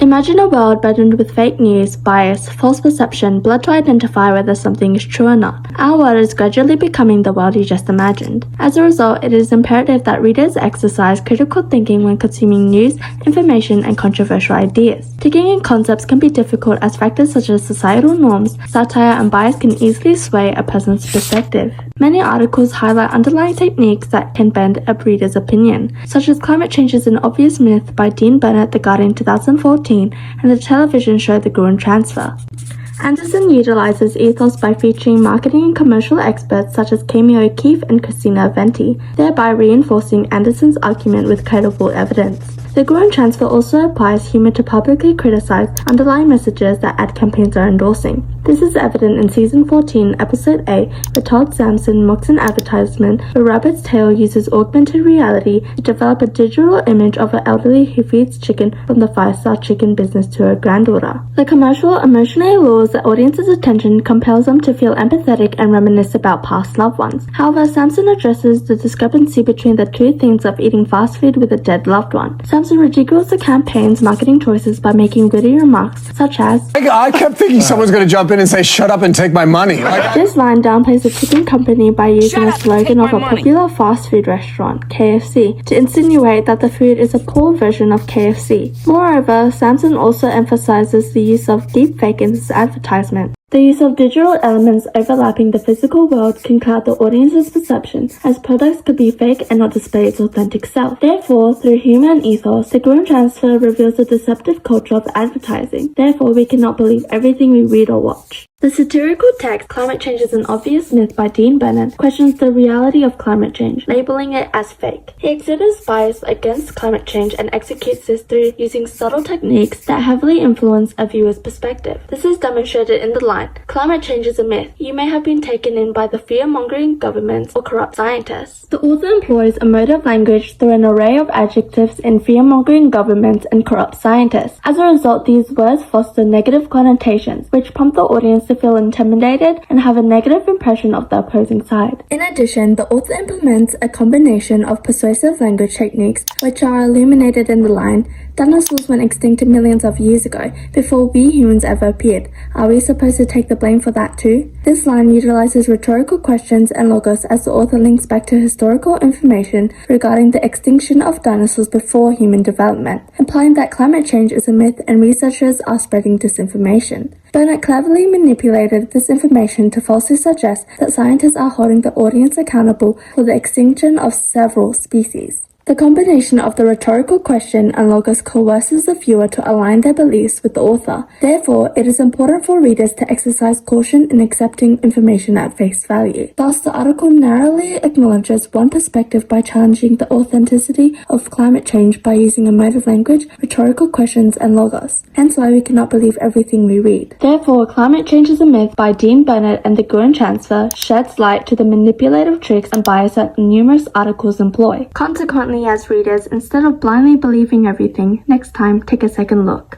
Imagine a world burdened with fake news, bias, false perception, blood to identify whether something is true or not. Our world is gradually becoming the world you just imagined. As a result, it is imperative that readers exercise critical thinking when consuming news, information, and controversial ideas. Digging in concepts can be difficult as factors such as societal norms, satire, and bias can easily sway a person's perspective. Many articles highlight underlying techniques that can bend a reader's opinion, such as Climate Change is an Obvious Myth by Dean Burnett, The Guardian 2014, and the television show The Gruen Transfer. Anderson utilizes ethos by featuring marketing and commercial experts such as Kami O'Keefe and Christina Venti, thereby reinforcing Anderson's argument with credible evidence. The Gruen Transfer also applies humor to publicly criticize underlying messages that ad campaigns are endorsing. This is evident in Season 14, Episode 8, the Todd Sampson mocks an advertisement where Rabbit's Tail uses augmented reality to develop a digital image of an elderly who feeds chicken from the 5-star chicken business to her granddaughter. The commercial emotionally lures the audience's attention, compels them to feel empathetic and reminisce about past loved ones. However, Sampson addresses the discrepancy between the two themes of eating fast food with a dead loved one. Sampson ridicules the campaign's marketing choices by making witty remarks such as, I kept thinking someone's going to jump in and say, "Shut up and take my money." This line downplays the chicken company by using a slogan of a popular fast food restaurant, KFC, to insinuate that the food is a poor version of KFC. Moreover, Sampson also emphasizes the use of deepfake in this advertisement. The use of digital elements overlapping the physical world can cloud the audience's perception, as products could be fake and not display its authentic self. Therefore, through humor and ethos, the Gruen Transfer reveals a deceptive culture of advertising. Therefore, we cannot believe everything we read or watch. The satirical text Climate Change is an Obvious Myth by Dean Burnett questions the reality of climate change, labeling it as fake. He exhibits bias against climate change and executes this through using subtle techniques that heavily influence a viewer's perspective. This is demonstrated in the line, "Climate change is a myth. You may have been taken in by the fear-mongering governments or corrupt scientists." The author employs emotive language through an array of adjectives in fear-mongering governments and corrupt scientists. As a result, these words foster negative connotations, which prompt the audience to feel intimidated and have a negative impression of the opposing side. In addition, the author implements a combination of persuasive language techniques, which are illuminated in the line, "Dinosaurs went extinct millions of years ago, before we humans ever appeared. Are we supposed to take the blame for that too?" This line utilizes rhetorical questions and logos as the author links back to historical information regarding the extinction of dinosaurs before human development, implying that climate change is a myth and researchers are spreading disinformation. Burnett cleverly manipulated this information to falsely suggest that scientists are holding the audience accountable for the extinction of several species. The combination of the rhetorical question and logos coerces the viewer to align their beliefs with the author. Therefore, it is important for readers to exercise caution in accepting information at face value. Thus, the article narrowly acknowledges one perspective by challenging the authenticity of climate change by using emotive language, rhetorical questions, and logos. Hence why we cannot believe everything we read. Therefore, Climate Change is a Myth by Dean Burnett and the Gruen Transfer sheds light to the manipulative tricks and bias that numerous articles employ. Consequently, as readers, instead of blindly believing everything, next time take a second look.